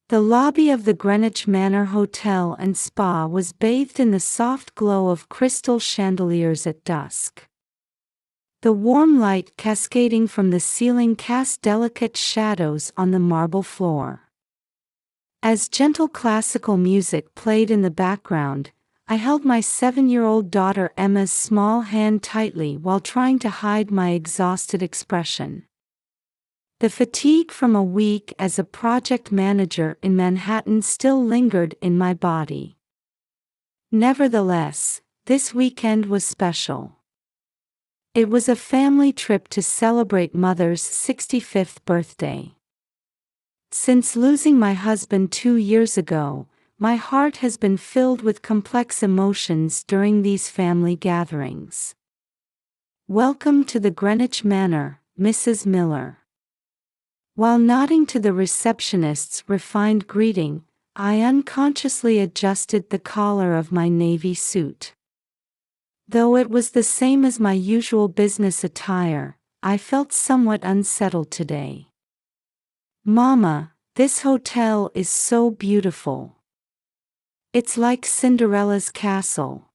The lobby of the Greenwich Manor Hotel and Spa was bathed in the soft glow of crystal chandeliers at dusk. The warm light cascading from the ceiling cast delicate shadows on the marble floor. As gentle classical music played in the background, I held my 7-year-old daughter Emma's small hand tightly while trying to hide my exhausted expression. The fatigue from a week as a project manager in Manhattan still lingered in my body. Nevertheless, this weekend was special. It was a family trip to celebrate Mother's 65th birthday. Since losing my husband 2 years ago, my heart has been filled with complex emotions during these family gatherings. "Welcome to the Greenwich Manor, Mrs. Miller." While nodding to the receptionist's refined greeting, I unconsciously adjusted the collar of my navy suit. Though it was the same as my usual business attire, I felt somewhat unsettled today. "Mama, this hotel is so beautiful. It's like Cinderella's castle."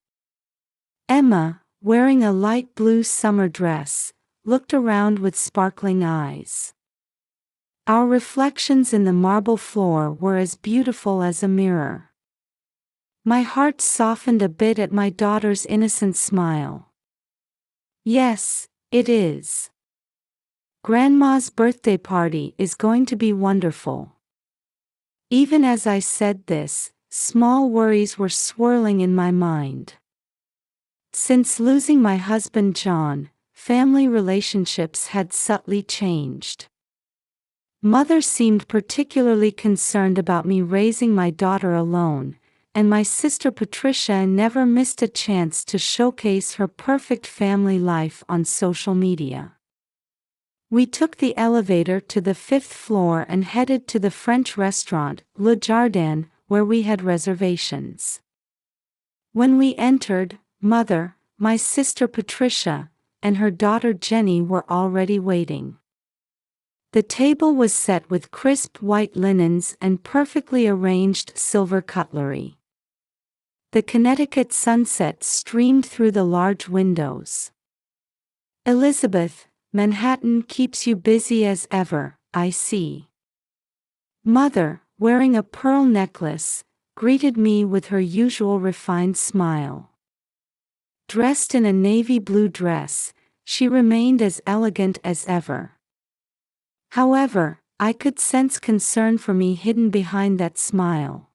Emma, wearing a light blue summer dress, looked around with sparkling eyes. Our reflections in the marble floor were as beautiful as a mirror. My heart softened a bit at my daughter's innocent smile. "Yes, it is. Grandma's birthday party is going to be wonderful." Even as I said this, small worries were swirling in my mind. Since losing my husband John, family relationships had subtly changed. Mother seemed particularly concerned about me raising my daughter alone, and my sister Patricia never missed a chance to showcase her perfect family life on social media. We took the elevator to the 5th floor and headed to the French restaurant, Le Jardin, where we had reservations. When we entered, Mother, my sister Patricia, and her daughter Jenny were already waiting. The table was set with crisp white linens and perfectly arranged silver cutlery. The Connecticut sunset streamed through the large windows. "Elizabeth, Manhattan keeps you busy as ever, I see." Mother, wearing a pearl necklace, greeted me with her usual refined smile. Dressed in a navy blue dress, she remained as elegant as ever. However, I could sense concern for me hidden behind that smile.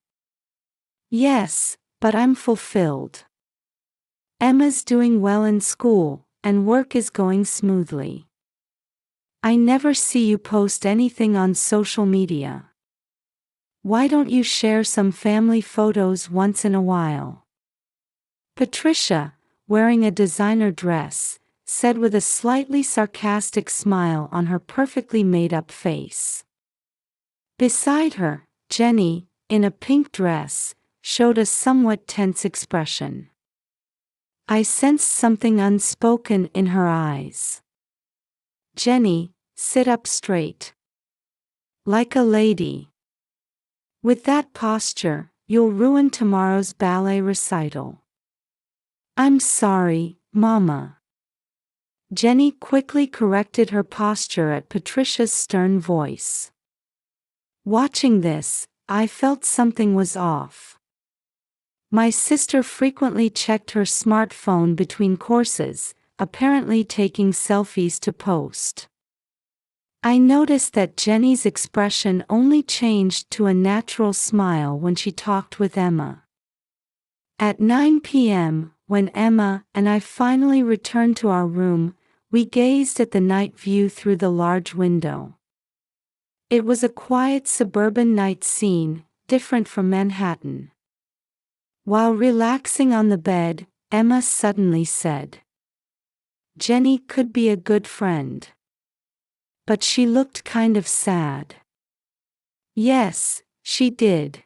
"Yes, but I'm fulfilled. Emma's doing well in school, and work is going smoothly. I never see you post anything on social media. Why don't you share some family photos once in a while?" Patricia, wearing a designer dress, said with a slightly sarcastic smile on her perfectly made-up face. Beside her, Jenny, in a pink dress, showed a somewhat tense expression. I sensed something unspoken in her eyes. "Jenny, sit up straight. Like a lady. With that posture, you'll ruin tomorrow's ballet recital." "I'm sorry, Mama." Jenny quickly corrected her posture at Patricia's stern voice. Watching this, I felt something was off. My sister frequently checked her smartphone between courses, apparently taking selfies to post. I noticed that Jenny's expression only changed to a natural smile when she talked with Emma. At 9 p.m., when Emma and I finally returned to our room, we gazed at the night view through the large window. It was a quiet suburban night scene, different from Manhattan. While relaxing on the bed, Emma suddenly said, "Jenny could be a good friend. But she looked kind of sad." "Yes, she did,"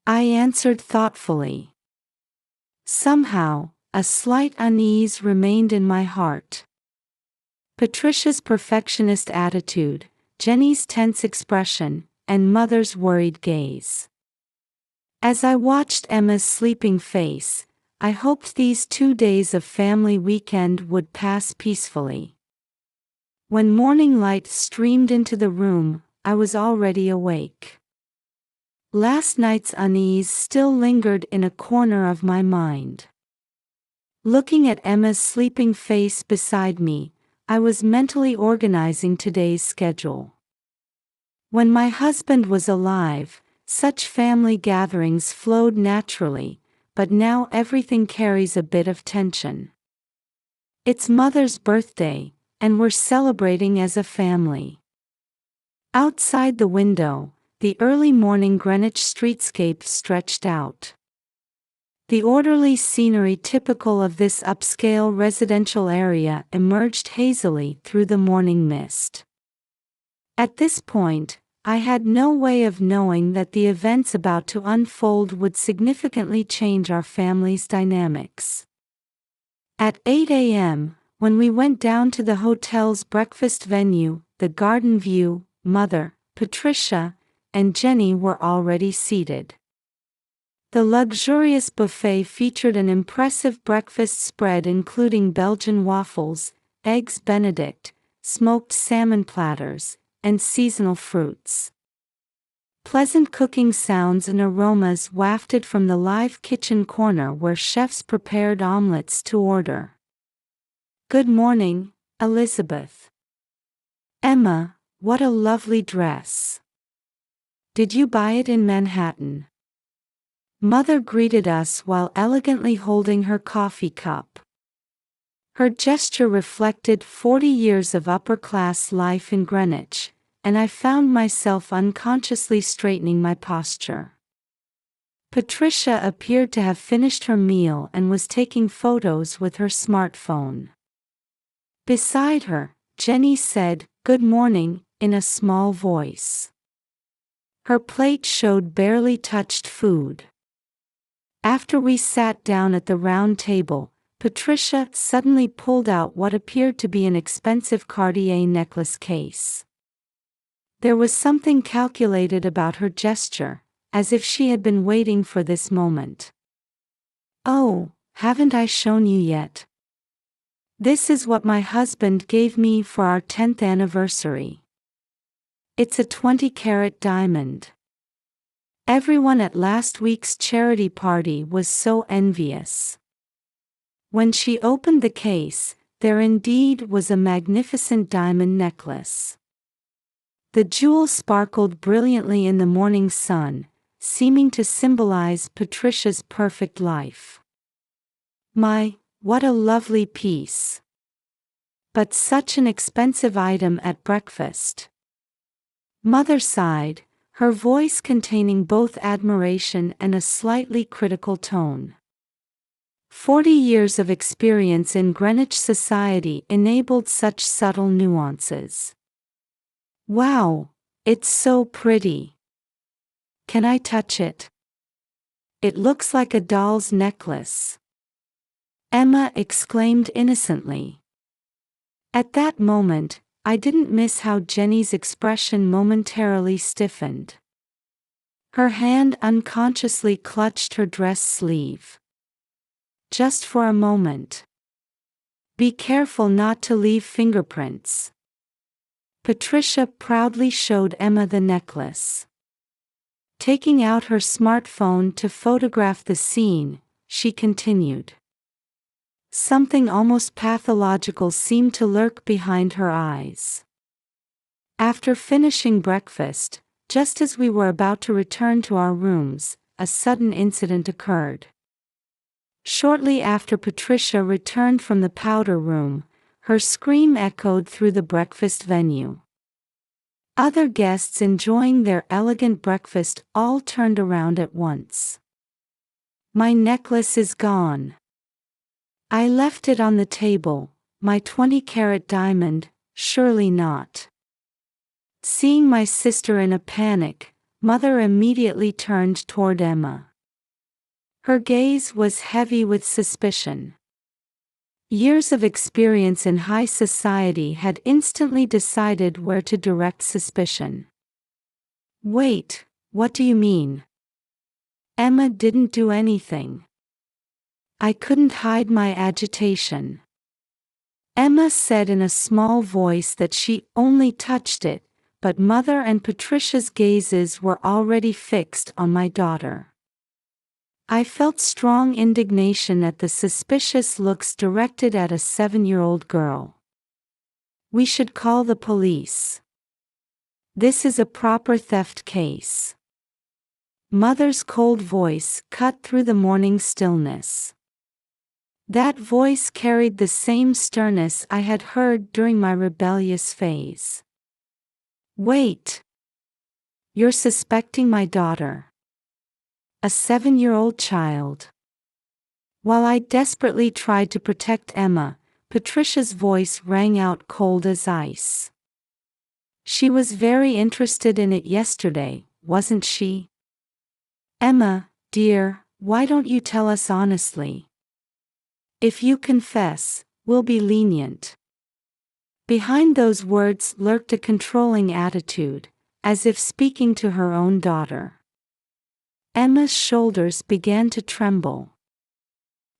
I answered thoughtfully. Somehow, a slight unease remained in my heart. Patricia's perfectionist attitude, Jenny's tense expression, and mother's worried gaze. As I watched Emma's sleeping face, I hoped these 2 days of family weekend would pass peacefully. When morning light streamed into the room, I was already awake. Last night's unease still lingered in a corner of my mind. Looking at Emma's sleeping face beside me, I was mentally organizing today's schedule. When my husband was alive, such family gatherings flowed naturally, but now everything carries a bit of tension. It's Mother's birthday, and we're celebrating as a family. Outside the window, the early morning Greenwich streetscape stretched out. The orderly scenery typical of this upscale residential area emerged hazily through the morning mist. At this point, I had no way of knowing that the events about to unfold would significantly change our family's dynamics. At 8 a.m., when we went down to the hotel's breakfast venue, the Garden View, Mother, Patricia, and Jenny were already seated. The luxurious buffet featured an impressive breakfast spread including Belgian waffles, eggs Benedict, smoked salmon platters, and seasonal fruits. Pleasant cooking sounds and aromas wafted from the live kitchen corner where chefs prepared omelets to order. "Good morning, Elizabeth." "Emma, what a lovely dress. Did you buy it in Manhattan?" Mother greeted us while elegantly holding her coffee cup. Her gesture reflected 40 years of upper-class life in Greenwich, and I found myself unconsciously straightening my posture. Patricia appeared to have finished her meal and was taking photos with her smartphone. Beside her, Jenny said, "Good morning," in a small voice. Her plate showed barely touched food. After we sat down at the round table, Patricia suddenly pulled out what appeared to be an expensive Cartier necklace case. There was something calculated about her gesture, as if she had been waiting for this moment. "Oh, haven't I shown you yet? This is what my husband gave me for our 10th anniversary. It's a 20-carat diamond. Everyone at last week's charity party was so envious." When she opened the case, there indeed was a magnificent diamond necklace. The jewel sparkled brilliantly in the morning sun, seeming to symbolize Patricia's perfect life. "My, what a lovely piece. But such an expensive item at breakfast." Mother sighed, her voice containing both admiration and a slightly critical tone. 40 years of experience in Greenwich society enabled such subtle nuances. "Wow, it's so pretty. Can I touch it? It looks like a doll's necklace," Emma exclaimed innocently. At that moment, I didn't miss how Jenny's expression momentarily stiffened. Her hand unconsciously clutched her dress sleeve. "Just for a moment. Be careful not to leave fingerprints." Patricia proudly showed Emma the necklace. Taking out her smartphone to photograph the scene, she continued. Something almost pathological seemed to lurk behind her eyes. After finishing breakfast, just as we were about to return to our rooms, a sudden incident occurred. Shortly after Patricia returned from the powder room, her scream echoed through the breakfast venue. Other guests enjoying their elegant breakfast all turned around at once. "My necklace is gone. I left it on the table, my 20-carat diamond, surely not." Seeing my sister in a panic, Mother immediately turned toward Emma. Her gaze was heavy with suspicion. Years of experience in high society had instantly decided where to direct suspicion. Wait, what do you mean? Emma didn't do anything. I couldn't hide my agitation. Emma said in a small voice that she only touched it, but Mother and Patricia's gazes were already fixed on my daughter. I felt strong indignation at the suspicious looks directed at a 7-year-old girl. We should call the police. This is a proper theft case. Mother's cold voice cut through the morning stillness. That voice carried the same sternness I had heard during my rebellious phase. Wait. You're suspecting my daughter. A 7-year-old child. While I desperately tried to protect Emma, Patricia's voice rang out cold as ice. She was very interested in it yesterday, wasn't she? Emma, dear, why don't you tell us honestly? If you confess, we'll be lenient. Behind those words lurked a controlling attitude, as if speaking to her own daughter. Emma's shoulders began to tremble.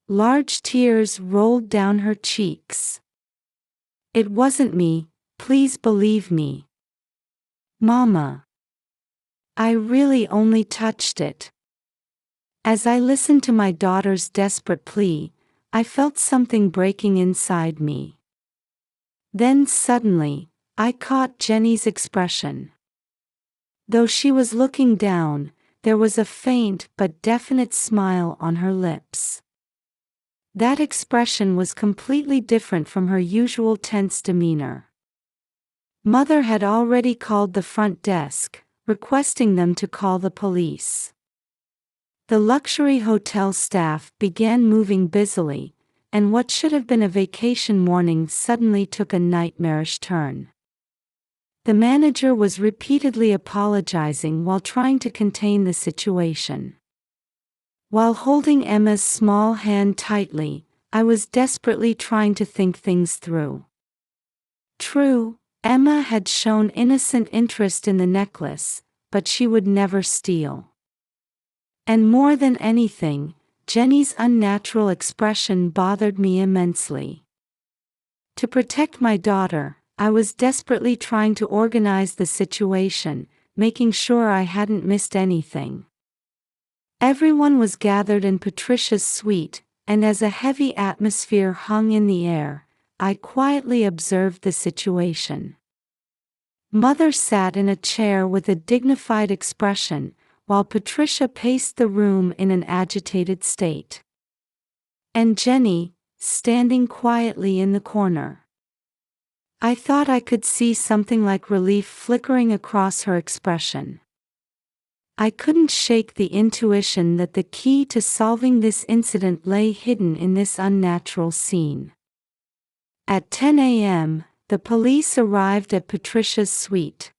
Large tears rolled down her cheeks. It wasn't me, please believe me. Mama. I really only touched it. As I listened to my daughter's desperate plea, I felt something breaking inside me. Then suddenly, I caught Jenny's expression. Though she was looking down, there was a faint but definite smile on her lips. That expression was completely different from her usual tense demeanor. Mother had already called the front desk, requesting them to call the police. The luxury hotel staff began moving busily, and what should have been a vacation morning suddenly took a nightmarish turn. The manager was repeatedly apologizing while trying to contain the situation. While holding Emma's small hand tightly, I was desperately trying to think things through. True, Emma had shown innocent interest in the necklace, but she would never steal. And more than anything, Jenny's unnatural expression bothered me immensely. To protect my daughter, I was desperately trying to organize the situation, making sure I hadn't missed anything. Everyone was gathered in Patricia's suite, and as a heavy atmosphere hung in the air, I quietly observed the situation. Mother sat in a chair with a dignified expression, while Patricia paced the room in an agitated state. And Jenny, standing quietly in the corner. I thought I could see something like relief flickering across her expression. I couldn't shake the intuition that the key to solving this incident lay hidden in this unnatural scene. At 10 a.m., the police arrived at Patricia's suite.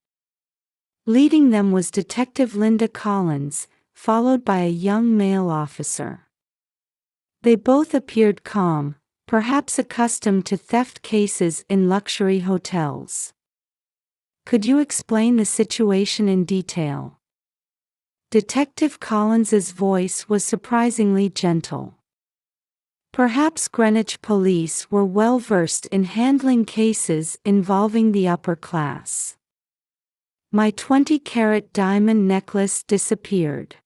Leading them was Detective Linda Collins, followed by a young male officer. They both appeared calm, perhaps accustomed to theft cases in luxury hotels. Could you explain the situation in detail? Detective Collins's voice was surprisingly gentle. Perhaps Greenwich police were well versed in handling cases involving the upper class. My 20-carat diamond necklace disappeared.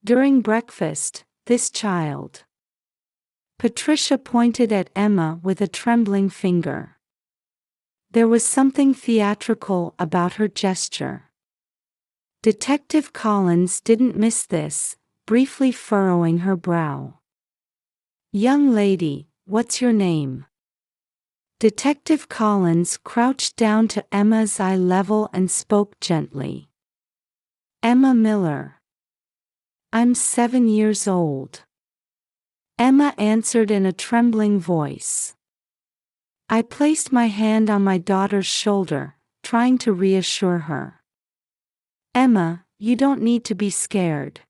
During breakfast, this child. Patricia pointed at Emma with a trembling finger. There was something theatrical about her gesture. Detective Collins didn't miss this, briefly furrowing her brow. Young lady, what's your name? Detective Collins crouched down to Emma's eye level and spoke gently. Emma Miller. I'm 7 years old. Emma answered in a trembling voice. I placed my hand on my daughter's shoulder, trying to reassure her. Emma, you don't need to be scared.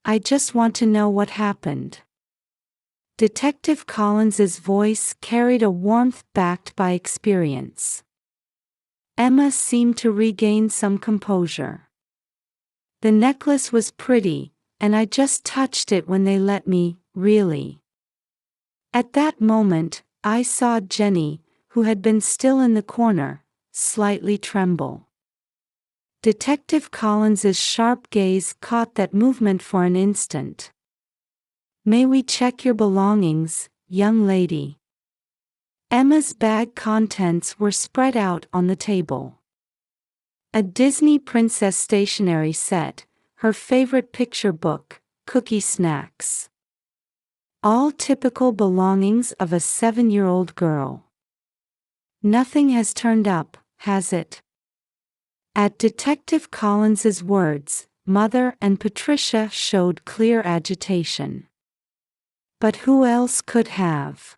I just want to know what happened. Detective Collins's voice carried a warmth backed by experience. Emma seemed to regain some composure. The necklace was pretty, and I just touched it when they let me, really. At that moment, I saw Jenny, who had been still in the corner, slightly tremble. Detective Collins's sharp gaze caught that movement for an instant. "May we check your belongings, young lady?" Emma's bag contents were spread out on the table. A Disney princess stationery set, her favorite picture book, cookie snacks. All typical belongings of a 7-year-old girl. Nothing has turned up, has it? At Detective Collins's words, Mother and Patricia showed clear agitation. But who else could have?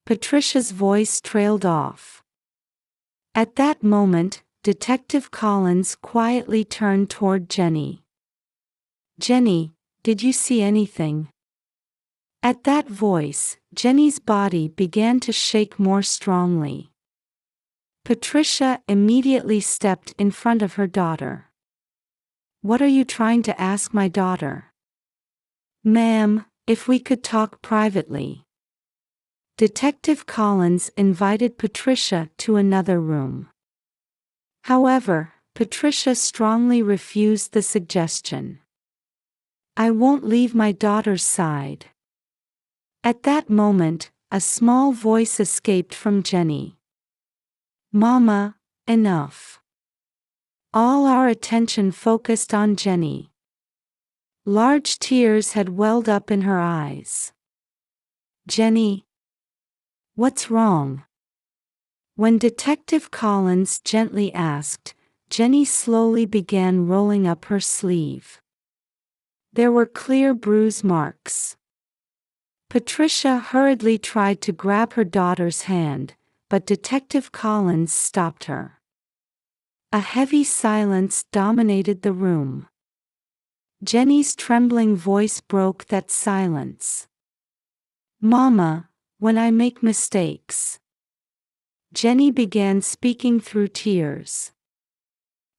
Patricia's voice trailed off. At that moment, Detective Collins quietly turned toward Jenny. "Jenny, did you see anything?" At that voice, Jenny's body began to shake more strongly. Patricia immediately stepped in front of her daughter. "What are you trying to ask my daughter?" "Ma'am, if we could talk privately." Detective Collins invited Patricia to another room. However, Patricia strongly refused the suggestion. "I won't leave my daughter's side." At that moment, a small voice escaped from Jenny. "Mama, enough." All our attention focused on Jenny. Large tears had welled up in her eyes. "Jenny, what's wrong?" When Detective Collins gently asked, Jenny slowly began rolling up her sleeve. There were clear bruise marks. Patricia hurriedly tried to grab her daughter's hand, but Detective Collins stopped her. A heavy silence dominated the room. Jenny's trembling voice broke that silence. "Mama, when I make mistakes." Jenny began speaking through tears.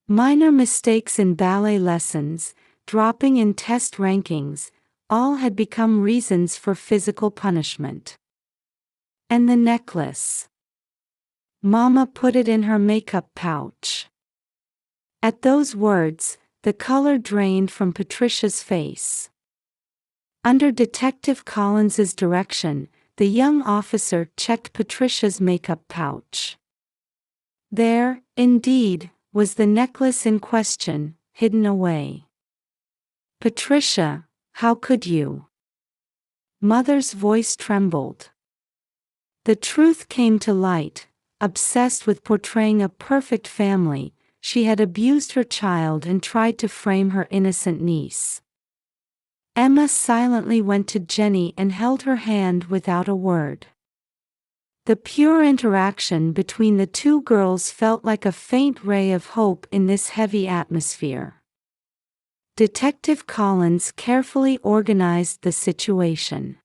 Minor mistakes in ballet lessons, dropping in test rankings, all had become reasons for physical punishment. And the necklace. Mama put it in her makeup pouch. At those words, the color drained from Patricia's face. Under Detective Collins's direction, the young officer checked Patricia's makeup pouch. There, indeed, was the necklace in question, hidden away. "Patricia, how could you?" Mother's voice trembled. The truth came to light. Obsessed with portraying a perfect family, she had abused her child and tried to frame her innocent niece. Emma silently went to Jenny and held her hand without a word. The pure interaction between the two girls felt like a faint ray of hope in this heavy atmosphere. Detective Collins carefully organized the situation.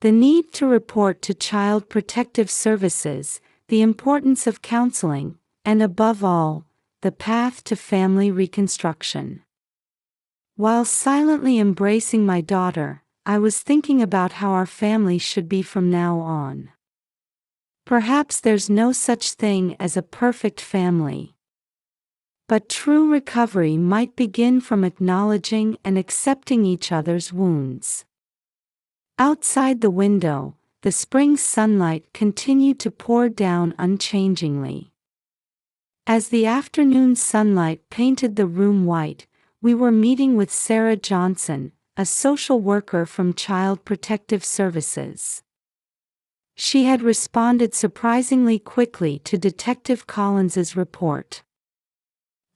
The need to report to Child Protective Services, the importance of counseling, and above all, the path to family reconstruction. While silently embracing my daughter, I was thinking about how our family should be from now on. Perhaps there's no such thing as a perfect family. But true recovery might begin from acknowledging and accepting each other's wounds. Outside the window, the spring sunlight continued to pour down unchangingly. As the afternoon sunlight painted the room white, we were meeting with Sarah Johnson, a social worker from Child Protective Services. She had responded surprisingly quickly to Detective Collins's report.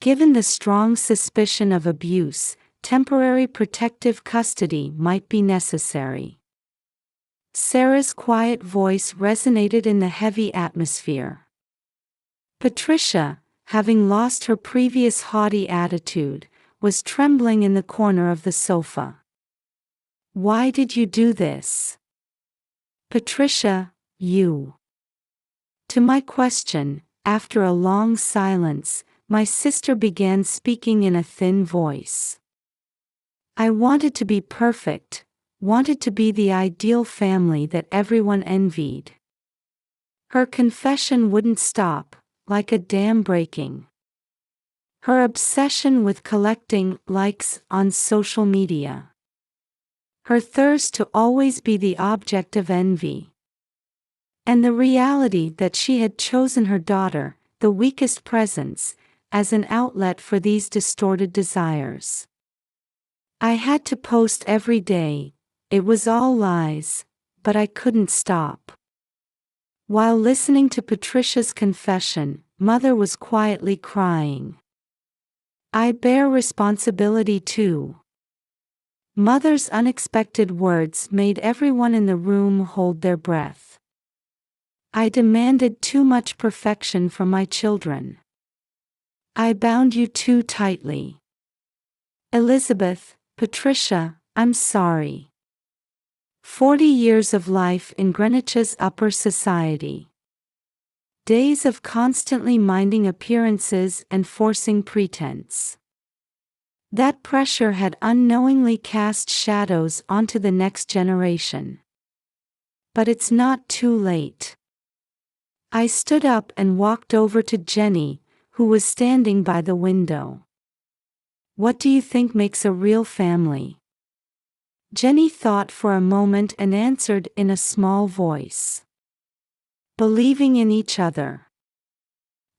Given the strong suspicion of abuse, temporary protective custody might be necessary. Sarah's quiet voice resonated in the heavy atmosphere. Patricia, having lost her previous haughty attitude, was trembling in the corner of the sofa. "Why did you do this?" "Patricia, you." To my question, after a long silence, my sister began speaking in a thin voice. I wanted to be perfect, wanted to be the ideal family that everyone envied. Her confession wouldn't stop, like a dam breaking. Her obsession with collecting likes on social media. Her thirst to always be the object of envy. And the reality that she had chosen her daughter, the weakest presence, as an outlet for these distorted desires. I had to post every day. It was all lies, but I couldn't stop. While listening to Patricia's confession, Mother was quietly crying. I bear responsibility too. Mother's unexpected words made everyone in the room hold their breath. I demanded too much perfection from my children. I bound you too tightly. Elizabeth, Patricia, I'm sorry. 40 years of life in Greenwich's upper society. Days of constantly minding appearances and forcing pretense. That pressure had unknowingly cast shadows onto the next generation. But it's not too late. I stood up and walked over to Jenny, who was standing by the window. What do you think makes a real family? Jenny thought for a moment and answered in a small voice. Believing in each other.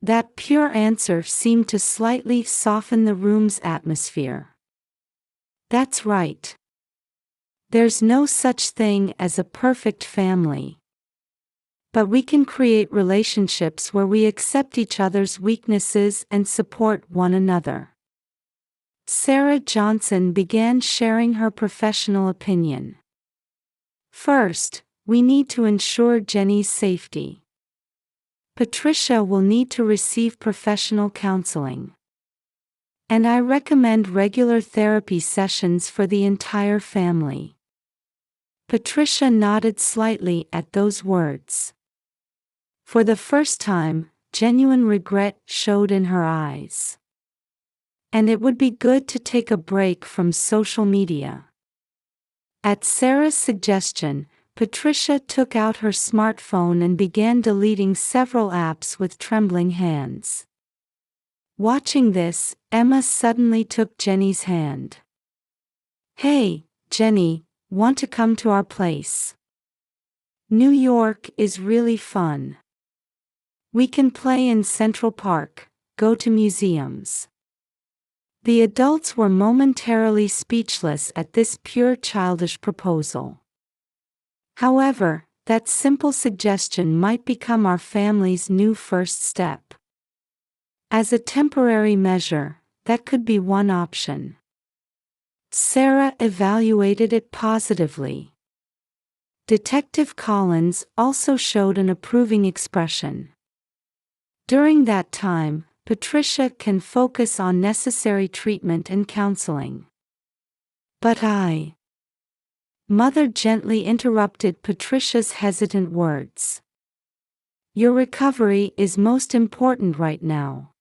That pure answer seemed to slightly soften the room's atmosphere. That's right. There's no such thing as a perfect family. But we can create relationships where we accept each other's weaknesses and support one another. Sarah Johnson began sharing her professional opinion. First, we need to ensure Jenny's safety. Patricia will need to receive professional counseling. And I recommend regular therapy sessions for the entire family. Patricia nodded slightly at those words. For the first time, genuine regret showed in her eyes. And it would be good to take a break from social media. At Sarah's suggestion, Patricia took out her smartphone and began deleting several apps with trembling hands. Watching this, Emma suddenly took Jenny's hand. Hey, Jenny, want to come to our place? New York is really fun. We can play in Central Park, go to museums. The adults were momentarily speechless at this pure childish proposal. However, that simple suggestion might become our family's new first step. As a temporary measure, that could be one option. Sarah evaluated it positively. Detective Collins also showed an approving expression. During that time, Patricia can focus on necessary treatment and counseling. But Mother gently interrupted Patricia's hesitant words. Your recovery is most important right now.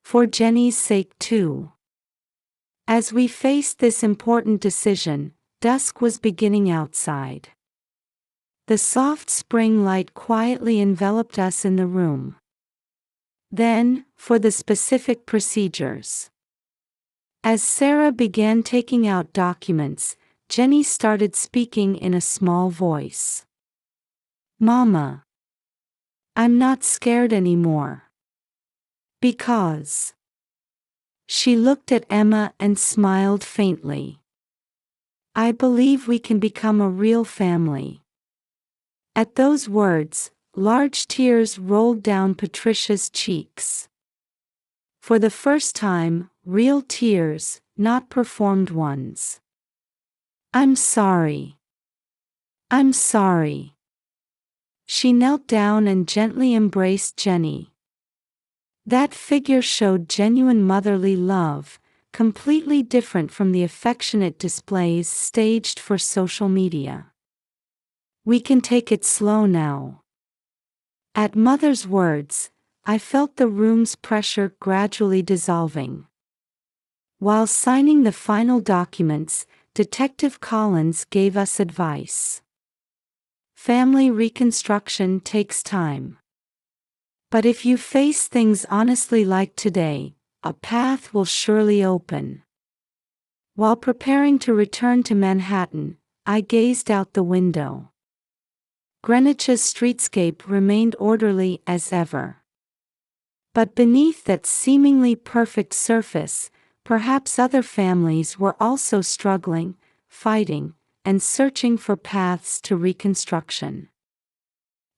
For Jenny's sake too. As we faced this important decision, dusk was beginning outside. The soft spring light quietly enveloped us in the room. Then, for the specific procedures. As Sarah began taking out documents, Jenny started speaking in a small voice. Mama. I'm not scared anymore. Because. She looked at Emma and smiled faintly. I believe we can become a real family. At those words, large tears rolled down Patricia's cheeks. For the first time, real tears, not performed ones. I'm sorry. I'm sorry. She knelt down and gently embraced Jenny. That figure showed genuine motherly love, completely different from the affectionate displays staged for social media. We can take it slow now. At Mother's words, I felt the room's pressure gradually dissolving. While signing the final documents, Detective Collins gave us advice. Family reconstruction takes time. But if you face things honestly like today, a path will surely open. While preparing to return to Manhattan, I gazed out the window. Greenwich's streetscape remained orderly as ever. But beneath that seemingly perfect surface, perhaps other families were also struggling, fighting, and searching for paths to reconstruction.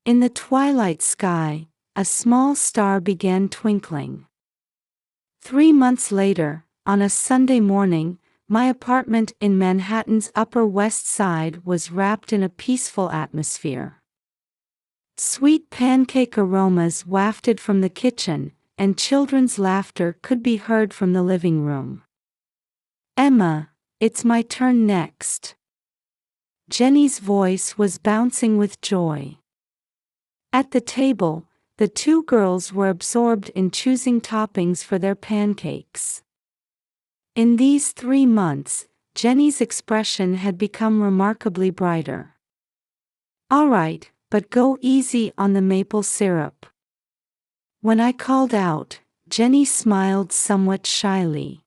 In the twilight sky, a small star began twinkling. 3 months later, on a Sunday morning, my apartment in Manhattan's Upper West Side was wrapped in a peaceful atmosphere. Sweet pancake aromas wafted from the kitchen, and children's laughter could be heard from the living room. "Emma, it's my turn next." Jenny's voice was bouncing with joy. At the table, the two girls were absorbed in choosing toppings for their pancakes. In these 3 months, Jenny's expression had become remarkably brighter. "All right, but go easy on the maple syrup." When I called out, Jenny smiled somewhat shyly.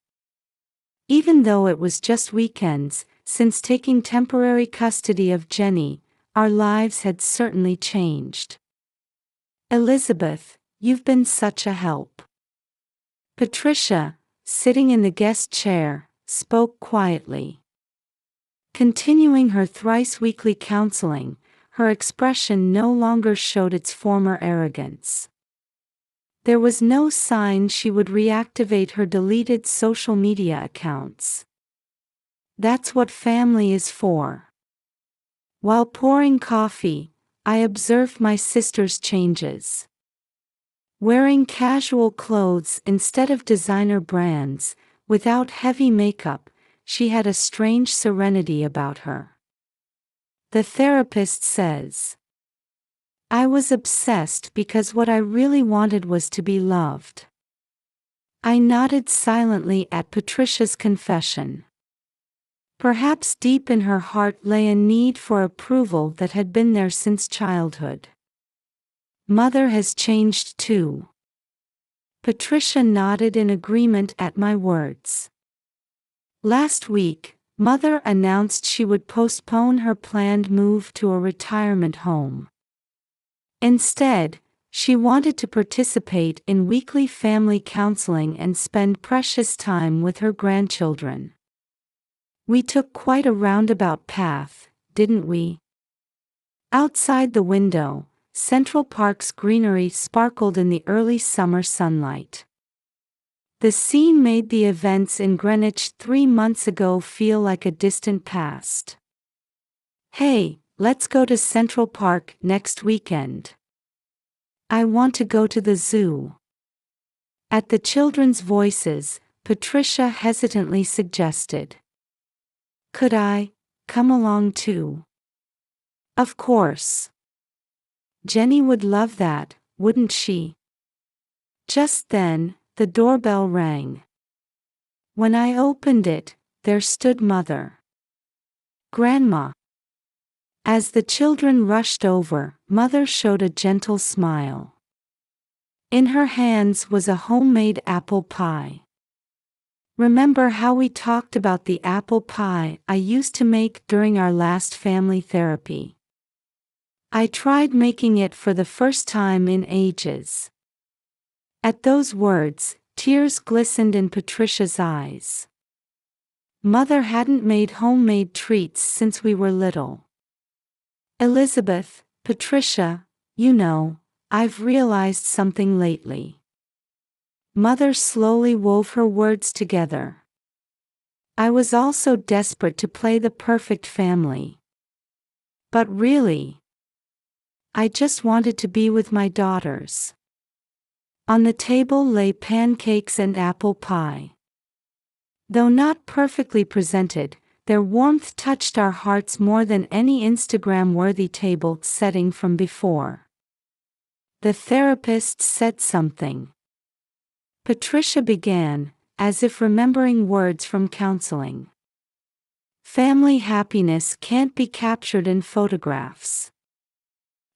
Even though it was just weekends, since taking temporary custody of Jenny, our lives had certainly changed. "Elizabeth, you've been such a help." Patricia, sitting in the guest chair, spoke quietly. Continuing her thrice-weekly counseling, her expression no longer showed its former arrogance. There was no sign she would reactivate her deleted social media accounts. That's what family is for. While pouring coffee, I observed my sister's changes. Wearing casual clothes instead of designer brands, without heavy makeup, she had a strange serenity about her. The therapist says, "I was obsessed because what I really wanted was to be loved." I nodded silently at Patricia's confession. Perhaps deep in her heart lay a need for approval that had been there since childhood. "Mother has changed too." Patricia nodded in agreement at my words. Last week, Mother announced she would postpone her planned move to a retirement home. Instead, she wanted to participate in weekly family counseling and spend precious time with her grandchildren. We took quite a roundabout path, didn't we? Outside the window, Central Park's greenery sparkled in the early summer sunlight. The scene made the events in Greenwich 3 months ago feel like a distant past. "Hey, let's go to Central Park next weekend." "I want to go to the zoo." At the children's voices, Patricia hesitantly suggested, "Could I come along too?" "Of course. Jenny would love that, wouldn't she?" Just then, the doorbell rang. When I opened it, there stood Mother. "Grandma." As the children rushed over, Mother showed a gentle smile. In her hands was a homemade apple pie. "Remember how we talked about the apple pie I used to make during our last family therapy? I tried making it for the first time in ages." At those words, tears glistened in Patricia's eyes. Mother hadn't made homemade treats since we were little. "Elizabeth, Patricia, you know, I've realized something lately." Mother slowly wove her words together. "I was also desperate to play the perfect family. But really, I just wanted to be with my daughters." On the table lay pancakes and apple pie. Though not perfectly presented, their warmth touched our hearts more than any Instagram-worthy table setting from before. The therapist said something. Patricia began, as if remembering words from counseling. Family happiness can't be captured in photographs.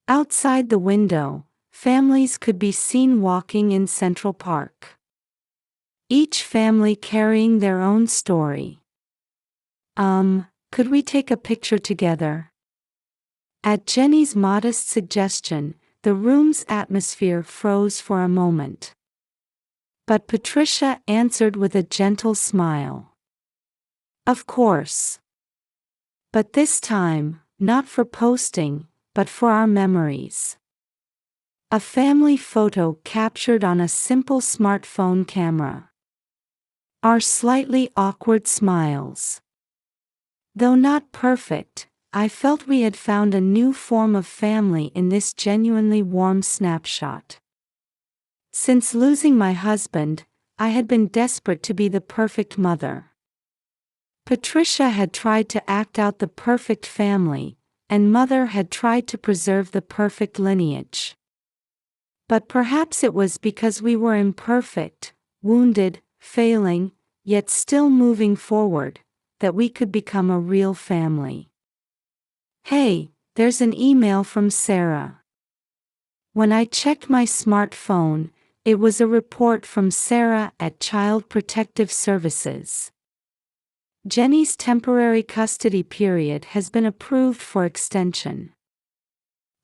Outside the window, families could be seen walking in Central Park. Each family carrying their own story. Could we take a picture together? At Jenny's modest suggestion, the room's atmosphere froze for a moment. But Patricia answered with a gentle smile. Of course. But this time, not for posting, but for our memories. A family photo captured on a simple smartphone camera. Our slightly awkward smiles. Though not perfect, I felt we had found a new form of family in this genuinely warm snapshot. Since losing my husband, I had been desperate to be the perfect mother. Patricia had tried to act out the perfect family, and Mother had tried to preserve the perfect lineage. But perhaps it was because we were imperfect, wounded, failing, yet still moving forward, that we could become a real family. Hey, there's an email from Sarah. When I checked my smartphone, it was a report from Sarah at Child Protective Services. Jenny's temporary custody period has been approved for extension.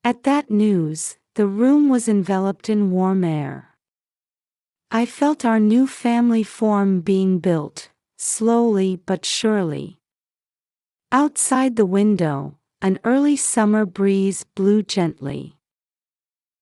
At that news, the room was enveloped in warm air. I felt our new family form being built, slowly but surely. Outside the window, an early summer breeze blew gently.